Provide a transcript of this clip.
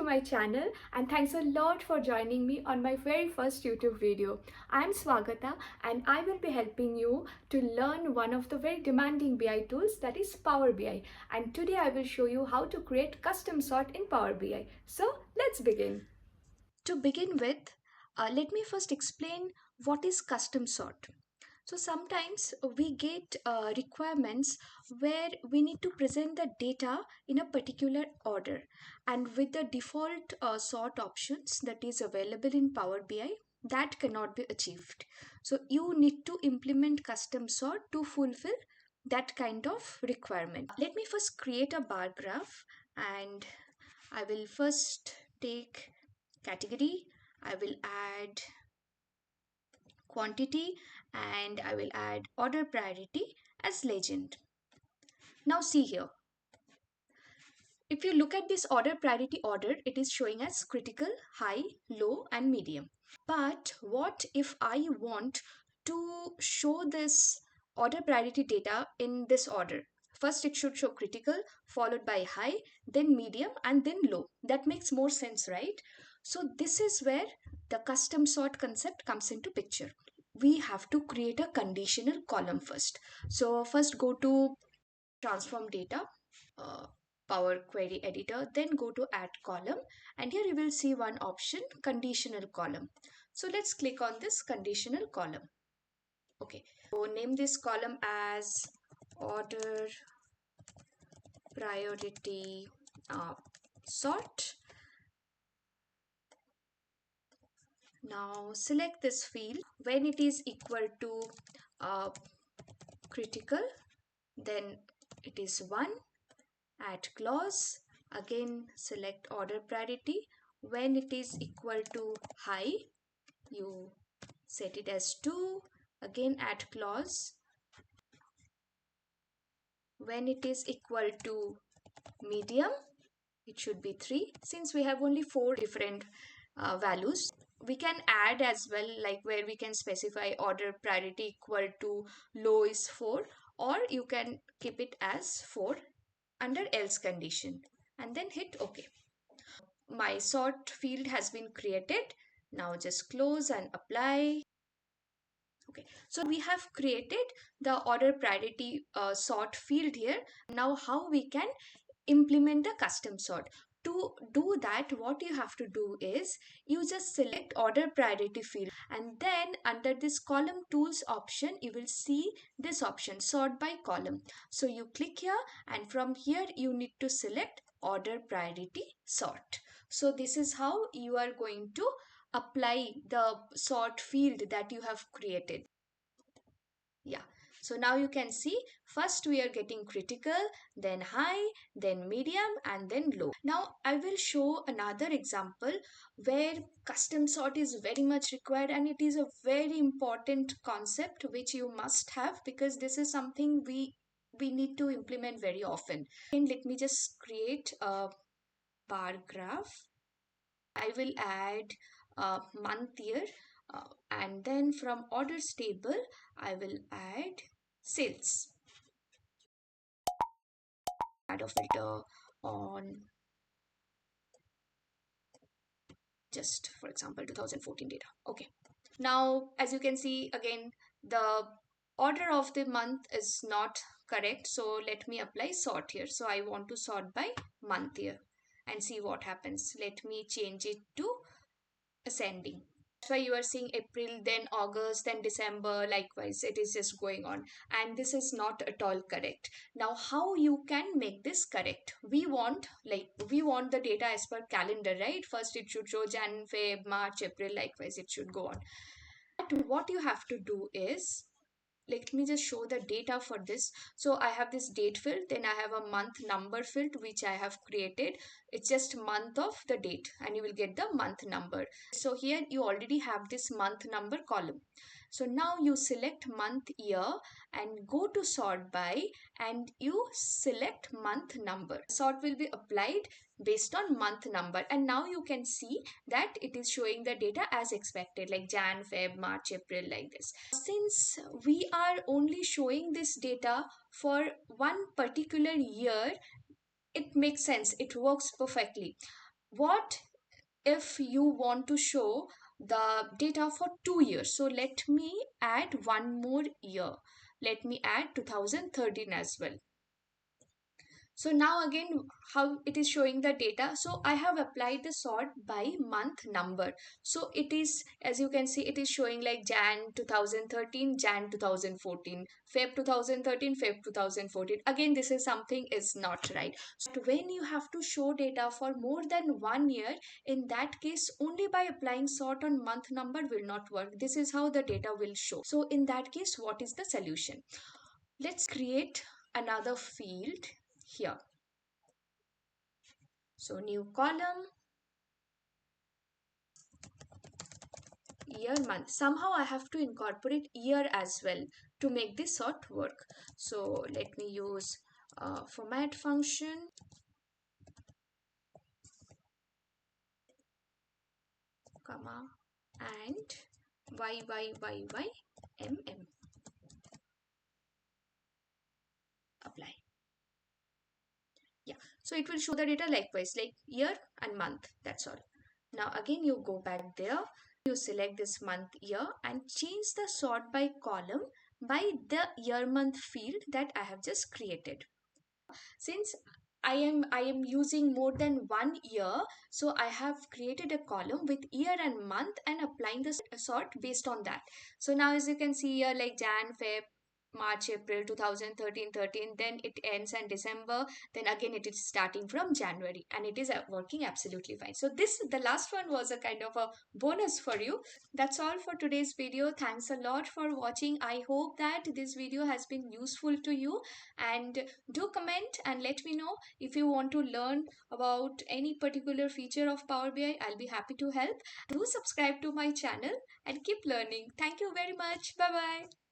my channel and thanks a lot for joining me on my very first YouTube video. I'm Swagata and I will be helping you to learn one of the very demanding BI tools, that is Power BI. And today I will show you how to create custom sort in Power BI. So let's begin. To begin with, let me first explain what is custom sort. So sometimes we get requirements where we need to present the data in a particular order, and with the default sort options that is available in Power BI, that cannot be achieved. So you need to implement custom sort to fulfill that kind of requirement. Let me first create a bar graph, and I will first take category. I will add quantity and I will add order priority as legend. Now see here. If you look at this order priority order, it is showing as critical, high, low and medium. But what if I want to show this order priority data in this order? First it should show critical, followed by high, then medium and then low. That makes more sense, right? So this is where the custom sort concept comes into picture. We have to create a conditional column first. So first go to transform data, uh, Power Query Editor, then go to add column, and here you will see one option, conditional column. So let's click on this conditional column. Okay, so name this column as order priority sort. Now select this field. When it is equal to critical, then it is 1. Add clause, again select order priority. When it is equal to high, you set it as 2. Again add clause. When it is equal to medium, it should be 3. Since we have only 4 different values, we can add as well, like where we can specify order priority equal to low is 4, or you can keep it as 4 under else condition and then hit OK. My sort field has been created. Now just close and apply. Okay, so we have created the order priority sort field here. Now how we can implement the custom sort? To do that, what you have to do is you just select order priority field, and then under this column tools option you will see this option, sort by column. So you click here, and from here you need to select order priority sort. So this is how you are going to apply the sort field that you have created. Yeah, so now you can see first we are getting critical, then high, then medium and then low. Now I will show another example where custom sort is very much required, and it is a very important concept which you must have, because this is something we need to implement very often. And let me just create a bar graph. I will add a month year, and then from orders table I will add sales. Add a filter on just for example 2014 data. Okay, now as you can see, again the order of the month is not correct, so let me apply sort here. So I want to sort by month year and see what happens. Let me change it to ascending. That's why you are seeing April, then August, then December. Likewise, it is just going on, and this is not at all correct. Now how you can make this correct? We want the data as per calendar, right? First it should show Jan, Feb, March, April. Likewise, it should go on. But what you have to do is, let me just show the data for this. So I have this date field, then I have a month number field which I have created. It's just month of the date and you will get the month number. So here you already have this month number column. So now you select month year and go to sort by, and you select month number. Sort will be applied based on month number, and now you can see that it is showing the data as expected, like Jan, Feb, March, April, like this. Since we are only showing this data for one particular year, it makes sense, it works perfectly. What if you want to show the data for 2 years? So let me add one more year. Let me add 2013 as well. So now again, how it is showing the data. So I have applied the sort by month number. So it is, as you can see, it is showing like Jan 2013, Jan 2014, Feb 2013, Feb 2014. Again, this is something is not right. So when you have to show data for more than 1 year, in that case, only by applying sort on month number will not work. This is how the data will show. So in that case, what is the solution? Let's create another field here. So new column, year, month. Somehow I have to incorporate year as well to make this sort work. So let me use format function, comma, and YYYYMM. Apply. Yeah, so it will show the data likewise, like year and month. That's all. Now again, you go back there, you select this month year and change the sort by column by the year month field that I have just created. Since I am using more than 1 year, so I have created a column with year and month and applying the sort based on that. So now as you can see here, like Jan, Feb, March, April 2013, 13, then it ends in December, then again it is starting from January, and it is working absolutely fine. So this, the last one, was a kind of a bonus for you. That's all for today's video. Thanks a lot for watching. I hope that this video has been useful to you, and do comment and let me know if you want to learn about any particular feature of Power BI. I'll be happy to help. Do subscribe to my channel and keep learning. Thank you very much. Bye bye.